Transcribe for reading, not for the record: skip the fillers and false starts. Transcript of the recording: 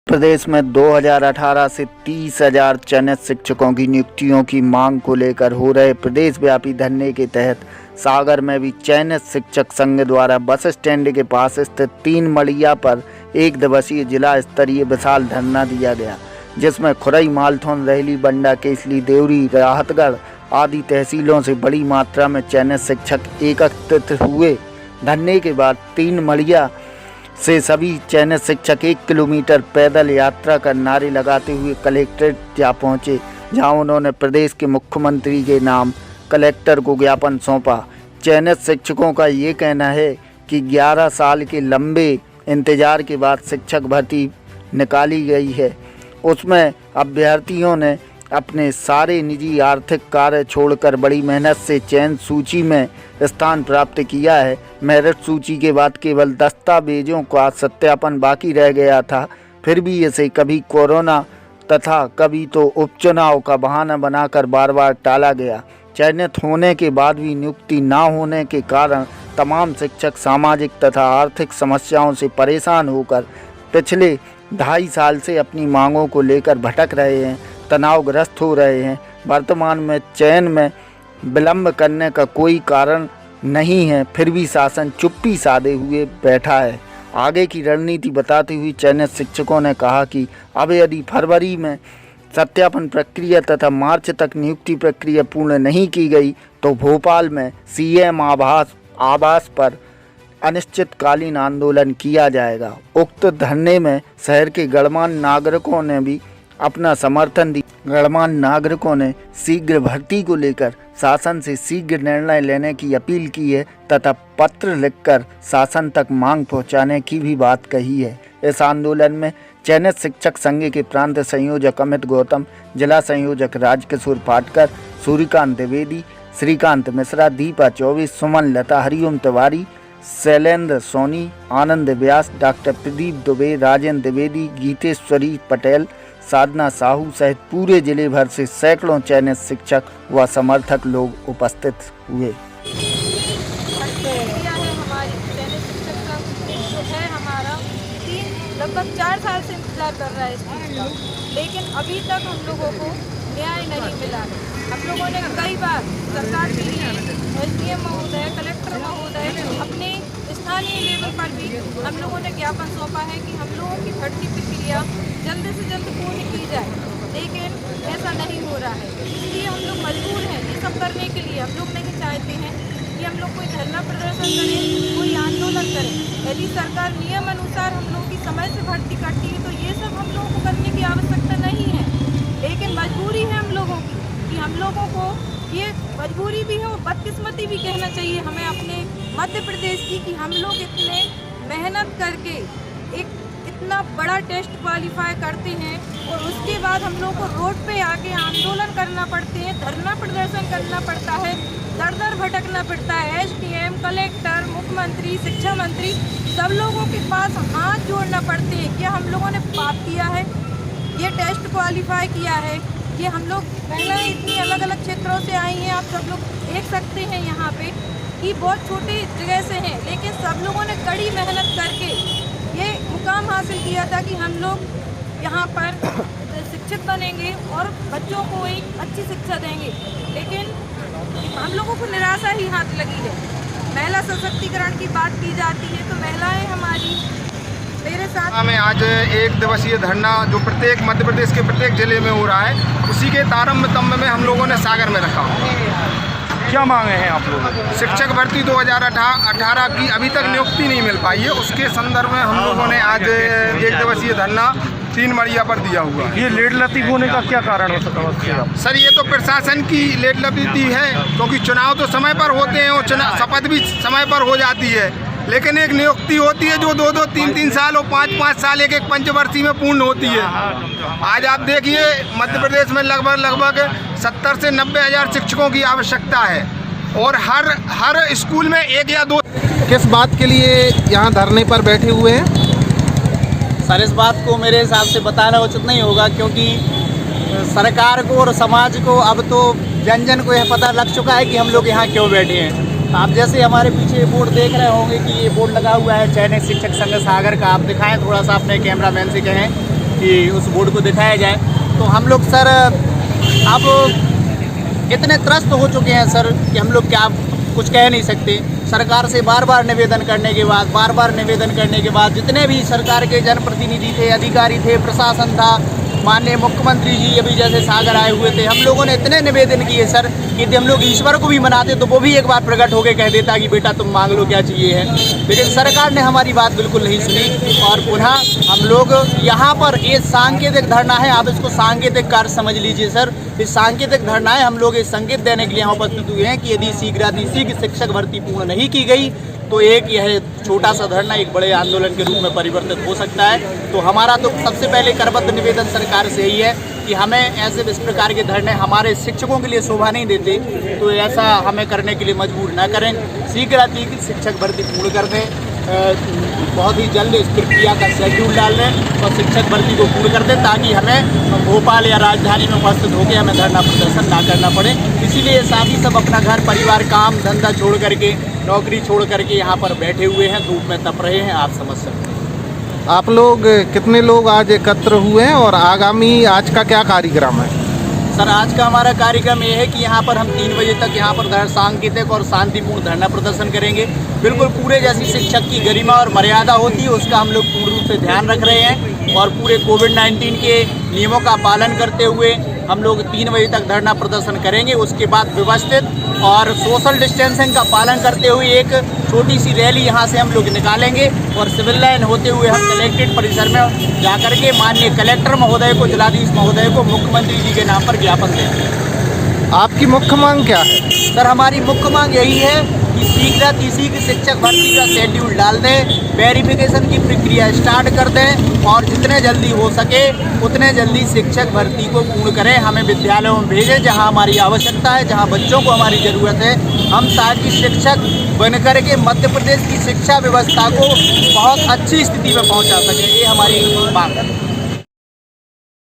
प्रदेश में 2018 से 30,000 चयनित शिक्षकों की नियुक्तियों की मांग को लेकर हो रहे प्रदेश व्यापी धरने के तहत सागर में भी चयनित शिक्षक संघ द्वारा बस स्टैंड के पास स्थित 3 मड़िया पर 1 दिवसीय जिला स्तरीय विशाल धरना दिया गया, जिसमें खुरई, मालथौन, रेहली, बंडा, केसली, देवरी, राहतगढ़ आदि तहसीलों से बड़ी मात्रा में चयनित शिक्षक एकत्रित हुए। धरने के बाद 3 मड़िया से सभी चयनित शिक्षक 1 किलोमीटर पैदल यात्रा कर नारे लगाते हुए कलेक्ट्रेट जा पहुंचे, जहां उन्होंने प्रदेश के मुख्यमंत्री के नाम कलेक्टर को ज्ञापन सौंपा। चयनित शिक्षकों का ये कहना है कि 11 साल के लंबे इंतजार के बाद शिक्षक भर्ती निकाली गई है, उसमें अभ्यर्थियों ने अपने सारे निजी आर्थिक कार्य छोड़कर बड़ी मेहनत से चयन सूची में स्थान प्राप्त किया है। मेरिट सूची के बाद केवल दस्तावेजों का सत्यापन बाकी रह गया था, फिर भी इसे कभी कोरोना तथा कभी तो उपचुनाव का बहाना बनाकर बार बार टाला गया। चयनित होने के बाद भी नियुक्ति न होने के कारण तमाम शिक्षक सामाजिक तथा आर्थिक समस्याओं से परेशान होकर पिछले 2.5 साल से अपनी मांगों को लेकर भटक रहे हैं, तनावग्रस्त हो रहे हैं। वर्तमान में चयन में विलंब करने का कोई कारण नहीं है, फिर भी शासन चुप्पी साधे हुए बैठा है। आगे की रणनीति बताते हुए चयनित शिक्षकों ने कहा कि अब यदि फरवरी में सत्यापन प्रक्रिया तथा मार्च तक नियुक्ति प्रक्रिया पूर्ण नहीं की गई तो भोपाल में सीएम आवास पर अनिश्चितकालीन आंदोलन किया जाएगा। उक्त धरने में शहर के गणमान्य नागरिकों ने भी अपना समर्थन दिया। गणमान्य नागरिकों ने शीघ्र भर्ती को लेकर शासन से शीघ्र निर्णय लेने की अपील की है तथा पत्र लिखकर शासन तक मांग पहुंचाने की भी बात कही है। इस आंदोलन में चयनित शिक्षक संघ के प्रांत संयोजक अमित गौतम, जिला संयोजक राजकिशोर पाटकर, सूर्यकांत द्विवेदी, श्रीकांत मिश्रा, दीपा चौबे, सुमन लता, हरिओम तिवारी, शैलेंद्र सोनी, आनंद व्यास, डॉक्टर प्रदीप दुबे, राजेंद्र द्विवेदी, गीतेश्वरी पटेल, साधना साहू सहित पूरे जिले भर से सैकड़ों चयनित शिक्षक व समर्थक लोग उपस्थित हुए। लगभग 4 साल से इंतजार कर रहा है इस चीज़ का, लेकिन अभी तक हम लोगों को न्याय नहीं मिला है। हम लोगों ने कई बार सरकार के लिए एसडीएम महोदय, कलेक्टर महोदय, अपने स्थानीय लेवल पर भी हम लोगों ने ज्ञापन सौंपा है कि हम लोगों की भर्ती प्रक्रिया जल्द से जल्द पूर्ण की जाए, लेकिन ऐसा नहीं हो रहा है। इसलिए हम लोग मजबूर हैं ये सब करने के लिए। हम लोग नहीं चाहते हैं कि हम लोग कोई धरना प्रदर्शन करें, कोई आंदोलन करें। यदि सरकार नियम अनुसार हम लोग की समय से भर्ती करती है तो ये सब हम लोगों को करने की आवश्यकता नहीं है, लेकिन मजबूरी है हम लोगों की कि हम लोगों को ये मजबूरी भी है और बदकिस्मती भी कहना चाहिए हमें अपने मध्य प्रदेश की कि हम लोग इतने मेहनत करके एक इतना बड़ा टेस्ट क्वालिफाई करते हैं और उसके बाद हम लोग को रोड पे आके आंदोलन करना पड़ते हैं, धरना प्रदर्शन करना पड़ता है, दर दर भटकना पड़ता है। एसडीएम, कलेक्टर, मुख्यमंत्री, शिक्षा मंत्री सब लोगों के पास हाथ जोड़ना पड़ते हैं कि हम लोगों ने पाप किया है, ये टेस्ट क्वालिफाई किया है। ये हम लोग महिलाएं इतनी अलग अलग क्षेत्रों से आई हैं, आप सब लोग देख सकते हैं यहाँ पे कि बहुत छोटी जगह से हैं, लेकिन सब लोगों ने कड़ी मेहनत करके ये मुकाम हासिल किया था कि हम लोग यहाँ पर शिक्षित बनेंगे और बच्चों को एक अच्छी शिक्षा देंगे, लेकिन हम लोगों को निराशा ही हाथ लगी है। महिला सशक्तिकरण की बात की जाती है तो महिलाएं हमारी मेरे साथ में आज 1 दिवसीय धरना जो प्रत्येक मध्य प्रदेश के प्रत्येक जिले में हो रहा है, उसी के तारतम्य में हम लोगों ने सागर में रखा। क्या मांगे हैं आप लोग? शिक्षक भर्ती 2018 की अभी तक नियुक्ति नहीं मिल पाई है, उसके संदर्भ में हम लोगों ने आज 1 दिवसीय धरना 3 मड़िया पर दिया हुआ। ये लेट लतीफ होने का क्या कारण हो सकता है? सर, ये तो प्रशासन की लेट लतीफी है, क्योंकि चुनाव तो समय पर होते हैं और शपथ भी समय पर हो जाती है, लेकिन एक नियुक्ति होती है जो 2-2, 3-3 साल और 5-5 साल एक पंचवर्षीय में पूर्ण होती है। आज आप देखिए मध्य प्रदेश में लगभग 70 से 90 हज़ार शिक्षकों की आवश्यकता है और हर स्कूल में 1 या 2। किस बात के लिए यहाँ धरने पर बैठे हुए हैं? सर, इस बात को मेरे हिसाब से बताना उचित नहीं होगा, क्योंकि सरकार को और समाज को अब तो जन जन को यह पता लग चुका है कि हम लोग यहाँ क्यों बैठे हैं। आप जैसे हमारे पीछे बोर्ड देख रहे होंगे कि ये बोर्ड लगा हुआ है चयनित शिक्षक संघ सागर का। आप दिखाएं थोड़ा सा अपने कैमरामैन से कहें कि उस बोर्ड को दिखाया जाए। तो हम लोग सर अब इतने त्रस्त हो चुके हैं सर कि हम लोग क्या कुछ कह नहीं सकते। सरकार से बार बार निवेदन करने के बाद जितने भी सरकार के जनप्रतिनिधि थे, अधिकारी थे, प्रशासन था, माननीय मुख्यमंत्री जी अभी जैसे सागर आए हुए थे, हम लोगों ने इतने निवेदन किए सर कि यदि हम लोग ईश्वर को भी मनाते तो वो भी एक बार प्रकट होकर कह देता कि बेटा तुम मांग लो क्या चाहिए है। लेकिन सरकार ने हमारी बात बिल्कुल नहीं सुनी और पुनः हम लोग यहाँ पर ये सांकेतिक धरना है, आप इसको सांकेतिक कार्य समझ लीजिए सर। इस सांकेतिक धरना है, हम लोग ये संकेत देने के लिए यहाँ उपस्थित हुए हैं कि यदि शीघ्रातिशीघ्र शिक्षक भर्ती पूर्ण नहीं की गई तो एक यह छोटा सा धरना एक बड़े आंदोलन के रूप में परिवर्तित हो सकता है। तो हमारा तो सबसे पहले करबद्ध निवेदन सरकार से ही है कि हमें ऐसे इस प्रकार के धरने हमारे शिक्षकों के लिए शोभा नहीं देते, तो ऐसा हमें करने के लिए मजबूर न करें। शीघ्रातिशीघ्र शिक्षक भर्ती पूर्ण कर दें, बहुत ही जल्द इस प्रक्रिया का शेड्यूल डाल दें और शिक्षक भर्ती को पूर्ण कर दें ताकि हमें भोपाल या राजधानी में उपस्थित होकर हमें धरना प्रदर्शन ना करना पड़े। इसीलिए साथ ही सब अपना घर परिवार काम धंधा छोड़ करके, नौकरी छोड़ करके यहाँ पर बैठे हुए हैं, धूप में तप रहे हैं, आप समझ सकते हैं। आप लोग कितने लोग आज एकत्र हुए हैं और आगामी आज का क्या कार्यक्रम है? सर आज का हमारा कार्यक्रम ये है कि यहाँ पर हम 3 बजे तक यहाँ पर सांकेतिक और शांतिपूर्ण धरना प्रदर्शन करेंगे। बिल्कुल पूरे जैसी शिक्षक की गरिमा और मर्यादा होती है उसका हम लोग पूर्ण रूप से ध्यान रख रहे हैं और पूरे कोविड-19 के नियमों का पालन करते हुए हम लोग 3 बजे तक धरना प्रदर्शन करेंगे। उसके बाद व्यवस्थित और सोशल डिस्टेंसिंग का पालन करते हुए एक छोटी सी रैली यहाँ से हम लोग निकालेंगे और सिविल लाइन होते हुए हम कलेक्ट्रेट परिसर में जाकर के माननीय कलेक्टर महोदय को, जिलाधीश महोदय को, मुख्यमंत्री जी के नाम पर ज्ञापन देंगे। आपकी मुख्य मांग क्या है? सर हमारी मुख्य मांग यही है कि शीघ्रातिशीघ्र शिक्षक भर्ती का शेड्यूल डाल दें, वेरिफिकेशन की प्रक्रिया स्टार्ट कर दें और जितने जल्दी हो सके उतने जल्दी शिक्षक भर्ती को पूर्ण करें। हमें विद्यालयों में भेजें जहां हमारी आवश्यकता है, जहां बच्चों को हमारी ज़रूरत है। हम ताकि शिक्षक बन करके मध्य प्रदेश की शिक्षा व्यवस्था को बहुत अच्छी स्थिति में पहुंचा सकें, ये हमारी मांग है।